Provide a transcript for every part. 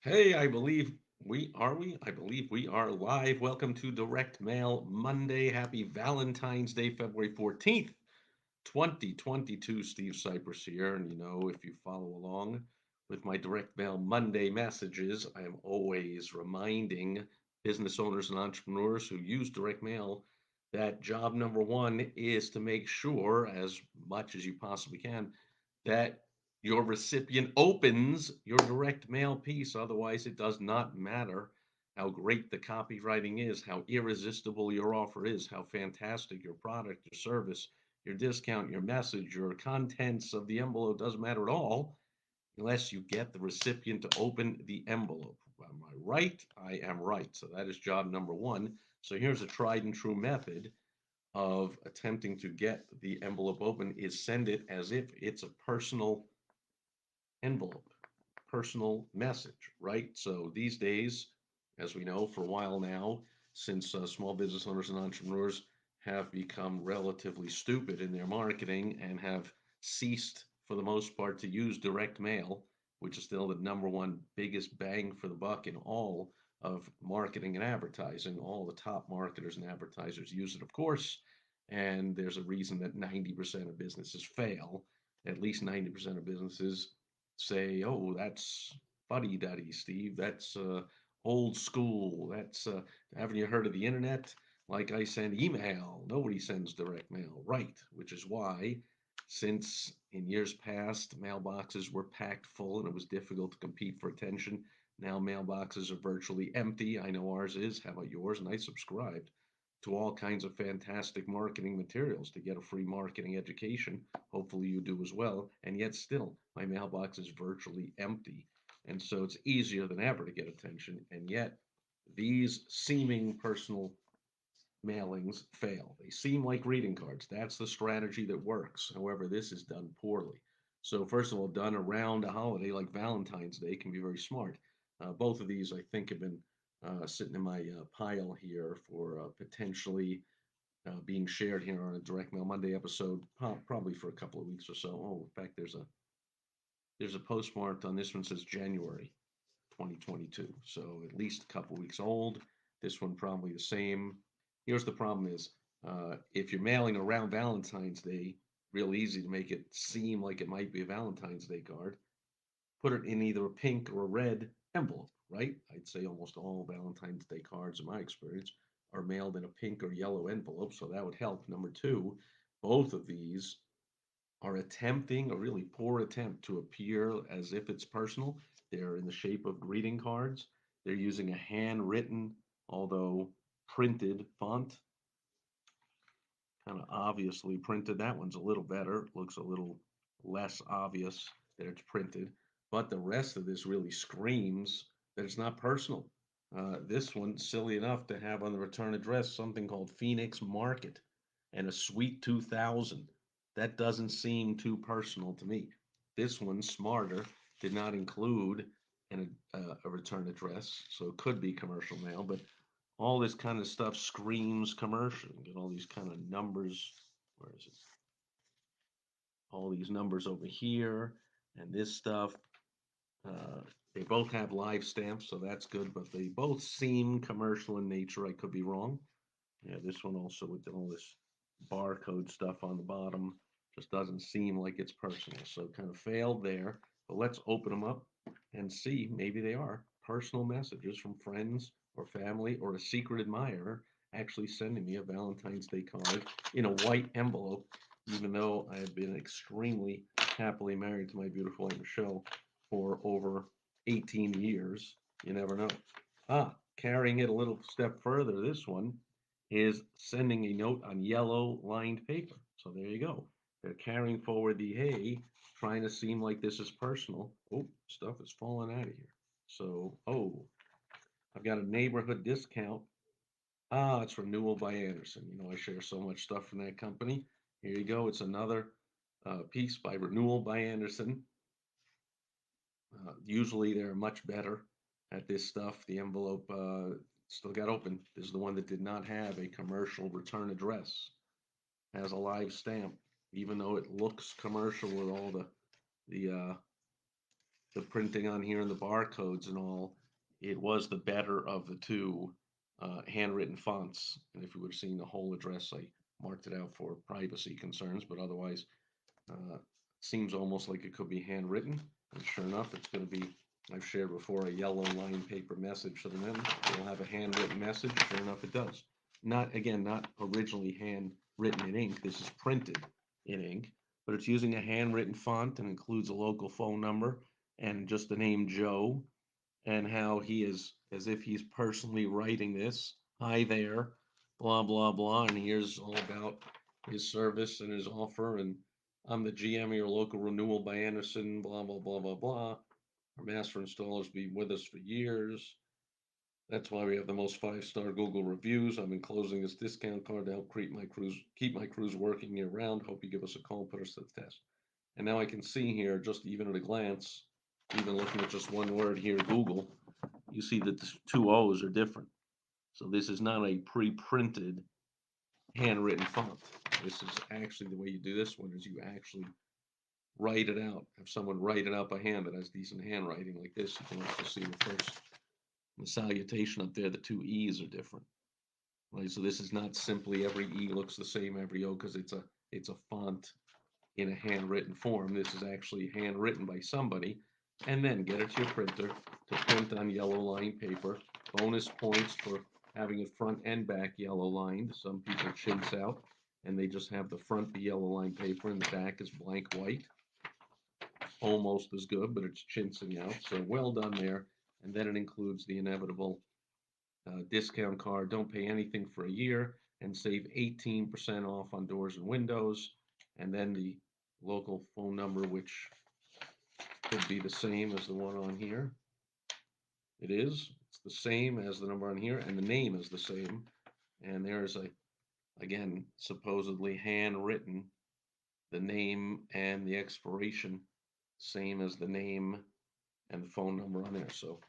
Hey, I believe we are live. Welcome to Direct Mail Monday. Happy Valentine's Day, February 14th, 2022. Steve Sipress here. And if you follow along with my Direct Mail Monday messages, I am always reminding business owners and entrepreneurs who use direct mail that job number one is to make sure, as much as you possibly can, that your recipient opens your direct mail piece. Otherwise, it does not matter how great the copywriting is, how irresistible your offer is, how fantastic your product, your service, your discount, your message, your contents of the envelope doesn't matter at all unless you get the recipient to open the envelope. Am I right? I am right. So that is job number one. So here's a tried and true method of attempting to get the envelope open is send it as if it's a personal envelope, personal message, right? So these days, as we know for a while now, since small business owners and entrepreneurs have become relatively stupid in their marketing and have ceased, for the most part, to use direct mail, which is still the number one biggest bang for the buck in all of marketing and advertising. All the top marketers and advertisers use it, of course. And there's a reason that 90% of businesses fail. At least 90% of businesses say, "Oh, that's fuddy duddy, Steve. That's old school. That's haven't you heard of the internet? Like I send email. Nobody sends direct mail, right? Which is why, since in years past mailboxes were packed full and it was difficult to compete for attention, now mailboxes are virtually empty. I know ours is. How about yours? And I subscribed to all kinds of fantastic marketing materials to get a free marketing education. Hopefully, you do as well. And yet, still, my mailbox is virtually empty. And so it's easier than ever to get attention. And yet, these seeming personal mailings fail. They seem like greeting cards. That's the strategy that works. However, this is done poorly. So, first of all, done around a holiday like Valentine's Day can be very smart. Both of these, I think, have been sitting in my pile here for potentially being shared here on a Direct Mail Monday episode, probably for a couple of weeks or so. Oh, in fact, there's a postmark on this one says January 2022, so at least a couple weeks old. This one probably the same. Here's the problem: is if you're mailing around Valentine's Day, real easy to make it seem like it might be a Valentine's Day card. Put it in either a pink or a red envelope, right? I'd say almost all Valentine's Day cards, in my experience, are mailed in a pink or yellow envelope, so that would help. Number two, both of these are attempting a really poor attempt to appear as if it's personal. They're in the shape of greeting cards. They're using a handwritten, although printed font, kind of obviously printed. That one's a little better, looks a little less obvious that it's printed. But the rest of this really screams that it's not personal. This one, silly enough to have on the return address something called Phoenix Market and a Suite 2000. That doesn't seem too personal to me. This one, smarter, did not include a return address, so it could be commercial mail, but all this kind of stuff screams commercial. You get all these kind of numbers. Where is it? All these numbers over here and this stuff. Uh, they both have live stamps, so that's good, but they both seem commercial in nature. I could be wrong. Yeah, this one also with all this barcode stuff on the bottom just doesn't seem like it's personal. So kind of failed there. But let's open them up and see. Maybe they are personal messages from friends or family or a secret admirer actually sending me a Valentine's Day card in a white envelope, even though I have been extremely happily married to my beautiful wife Michelle for over 18 years. You never know. Carrying it a little step further, this one is sending a note on yellow lined paper. So there you go. They're carrying forward the hey, trying to seem like this is personal. Oh, stuff is falling out of here. So, I've got a neighborhood discount. It's Renewal by Anderson. I share so much stuff from that company. Here you go. It's another piece by Renewal by Anderson. Usually they're much better at this stuff. The envelope still got open. This is the one that did not have a commercial return address. Has a live stamp, even though it looks commercial with all the the printing on here and the barcodes and all, it was the better of the two handwritten fonts. And if you would have seen the whole address, I marked it out for privacy concerns, but otherwise, seems almost like it could be handwritten. And sure enough, it's going to be, I've shared before, a yellow line paper message to them. It'll have a handwritten message. Sure enough, it does. Not, again, not originally handwritten in ink. This is printed in ink, but it's using a handwritten font and includes a local phone number and just the name Joe, and how he is as if he's personally writing this. Hi there, blah, blah, blah. And here's all about his service and his offer. And I'm the GM of your local renewal by Anderson, blah, blah, blah, blah, blah. Our master installers been with us for years. That's why we have the most five-star Google reviews. I'm enclosing this discount card to help keep my crews working year round. Hope you give us a call and put us to the test. And now I can see here, just even at a glance, even looking at just one word here, Google, you see that the two O's are different. So this is not a pre-printed handwritten font. This is actually the way you do this one is you actually write it out. Have someone write it out by hand that has decent handwriting like this. You can also see the salutation up there, the two E's are different. Right? So this is not simply every E looks the same every O because it's a font in a handwritten form. This is actually handwritten by somebody, and then get it to your printer to print on yellow line paper. Bonus points for having it front and back yellow lined. Some people chintz out and they just have the front be yellow line paper and the back is blank white. Almost as good, but it's chintzing out. So well done there. And then it includes the inevitable discount card. Don't pay anything for a year and save 18% off on doors and windows. And then the local phone number, which could be the same as the one on here. It is. It's the same as the number on here, and the name is the same. And there's again, supposedly handwritten, the name and the expiration, same as the name and the phone number on there. So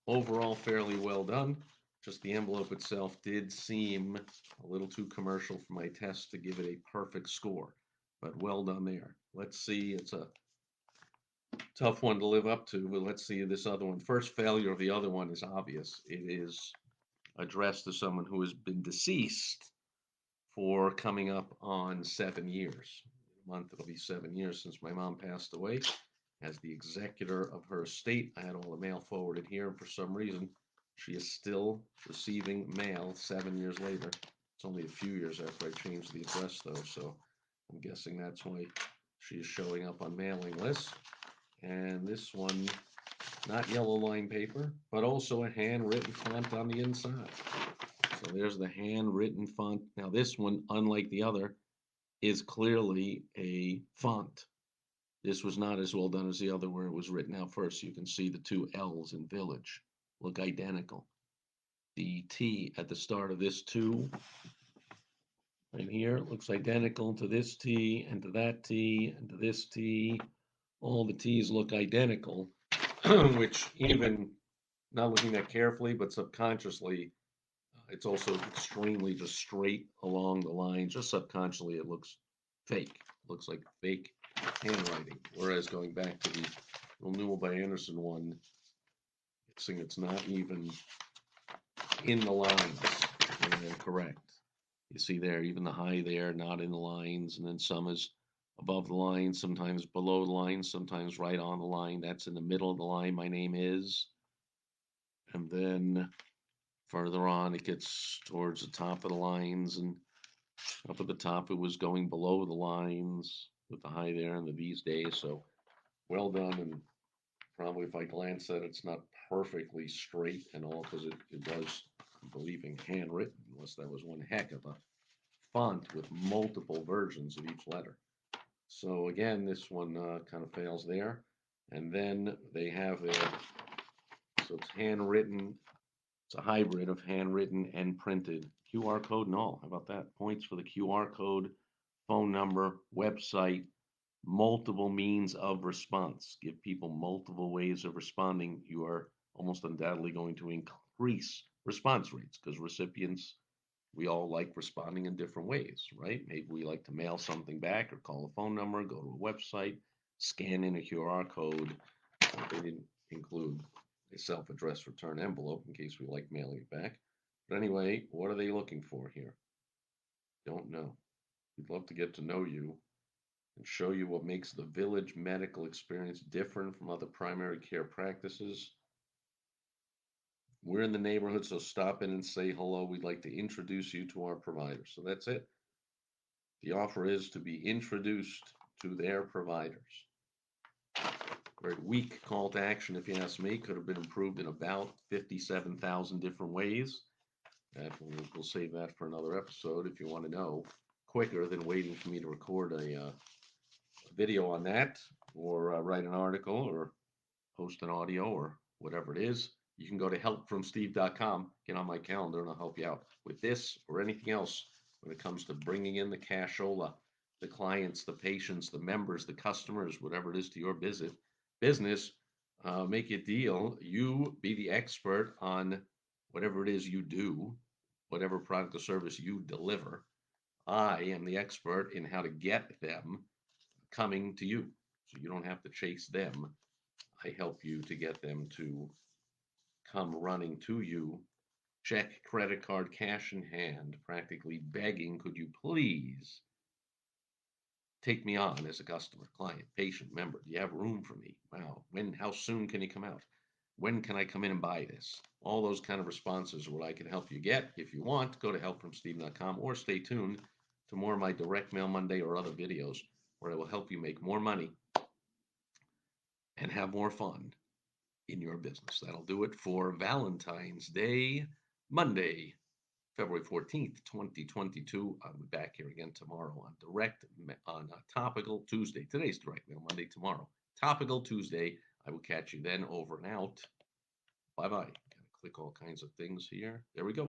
overall, fairly well done. Just the envelope itself did seem a little too commercial for my test to give it a perfect score, but well done there. Let's see, it's a tough one to live up to, but let's see this other one. First failure of the other one is obvious. It is addressed to someone who has been deceased for coming up on 7 years. In a month, it'll be 7 years since my mom passed away. As the executor of her estate, I had all the mail forwarded here, and for some reason, she is still receiving mail 7 years later. It's only a few years after I changed the address, though, so I'm guessing that's why she is showing up on mailing lists. And this one, not yellow line paper, but also a handwritten font on the inside. So there's the handwritten font. Now this one, unlike the other, is clearly a font. This was not as well done as the other where it was written out first. You can see the two L's in village look identical. The T at the start of this two right here looks identical to this T and to that T and to this T. All the T's look identical, which even not looking that carefully, but subconsciously, it's also extremely just straight along the line. Just subconsciously, it looks fake. Looks like fake handwriting. Whereas going back to the Renewal by Anderson one, it's not even in the lines. And correct. You see there, even the high there, not in the lines, and then some is above the line, sometimes below the line, sometimes right on the line. That's in the middle of the line. My name is. And then further on, it gets towards the top of the lines, and up at the top, it was going below the lines with the high there and the these days. So well done. And probably if I glance at it, it's not perfectly straight and all because it was, I'm believing, handwritten, unless that was one heck of a font with multiple versions of each letter. So again, this one kind of fails there. And then they have so it's handwritten. It's a hybrid of handwritten and printed. QR code and all. How about that? Points for the QR code, phone number, website, multiple means of response. Give people multiple ways of responding. You are almost undoubtedly going to increase response rates because recipients, we all like responding in different ways, right? Maybe we like to mail something back or call a phone number, go to a website, scan in a QR code. They didn't include a self-addressed return envelope in case we like mailing it back. But anyway, what are they looking for here? Don't know. We'd love to get to know you and show you what makes the Village medical experience different from other primary care practices. We're in the neighborhood, so stop in and say hello. We'd like to introduce you to our providers. So that's it. The offer is to be introduced to their providers. Very weak call to action, if you ask me. Could have been improved in about 57,000 different ways. We'll save that for another episode if you want to know quicker than waiting for me to record a video on that, or write an article, or post an audio, or whatever it is. You can go to helpfromsteve.com, get on my calendar, and I'll help you out with this or anything else when it comes to bringing in the cashola, the clients, the patients, the members, the customers, whatever it is to your business. Make a deal. You be the expert on whatever it is you do, whatever product or service you deliver. I am the expert in how to get them coming to you. So you don't have to chase them. I help you to get them to come running to you, check, credit card, cash in hand, practically begging, could you please take me on as a customer, client, patient, member? Do you have room for me? Wow. How soon can you come out? When can I come in and buy this? All those kind of responses are what I can help you get. If you want, go to helpfromsteve.com or stay tuned to more of my Direct Mail Monday or other videos where I will help you make more money and have more fun in your business. That'll do it for Valentine's Day, Monday, February 14th, 2022. I'll be back here again tomorrow on Topical Tuesday. Today's Direct Mail Monday, tomorrow. Topical Tuesday. I will catch you then. Over and out. Bye bye. Gotta click all kinds of things here. There we go.